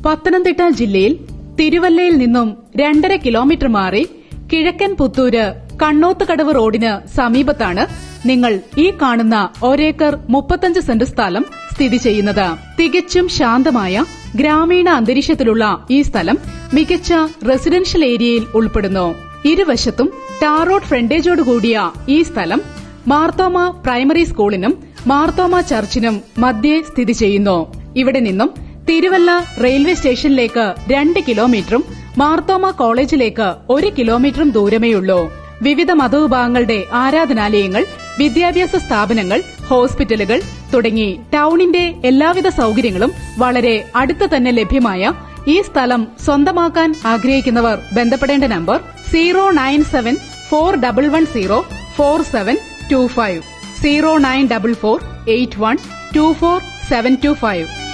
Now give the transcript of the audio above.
പത്തനംതിട്ട ജില്ലയിൽ തിരുവല്ലയിൽ നിന്നും 2.5 കിലോമീറ്റർ മാറി കിഴക്കൻ പുത്തൂര് കണ്ണോത്തുകടവ് റോഡിന് സമീപത്താണ് നിങ്ങൾ ഈ കാണുന്ന 1 ഏക്കർ 35 സെന്റ് സ്ഥലം സ്ഥിതി ചെയ്യുന്നത്. തികച്ചും ശാന്തമായ ഗ്രാമീണ അന്തരീക്ഷത്തിലുള്ള ഈ സ്ഥലം മികച്ച റെസിഡൻഷ്യൽ ഏരിയയിൽ ഉൾപ്പെടുന്നു. ഇരുവശത്തും ടാർ റോഡ് ഫ്രണ്ടേജോടുകൂടിയ ഈ സ്ഥലം മാർത്തോമ പ്രൈമറി സ്കൂളിനും മാർത്തോമ ചർച്ചിനും മധ്യേ സ്ഥിതി ചെയ്യുന്നു. ഇവിടെ നിന്നും തിരുവല്ല റെയിൽവേ സ്റ്റേഷനിലേക്ക് 2 കിലോമീറ്ററും മാർത്തോമ കോളേജിലേക്ക് 1 കിലോമീറ്ററും ദൂരമേയുള്ളൂ. വിവിധ മതവിഭാഗങ്ങളുടെ ആരാധനാലയങ്ങൾ, വിദ്യാഭ്യാസ സ്ഥാപനങ്ങൾ, ഹോസ്പിറ്റലുകൾ തുടങ്ങി ടൌണിന്റെ എല്ലാവിധ സൌകര്യങ്ങളും വളരെ അടുത്ത് തന്നെ ലഭ്യമായ ഈ സ്ഥലം സ്വന്തമാക്കാൻ ആഗ്രഹിക്കുന്നവർ ബന്ധപ്പെടേണ്ട നമ്പർ 09741104725 09448124725.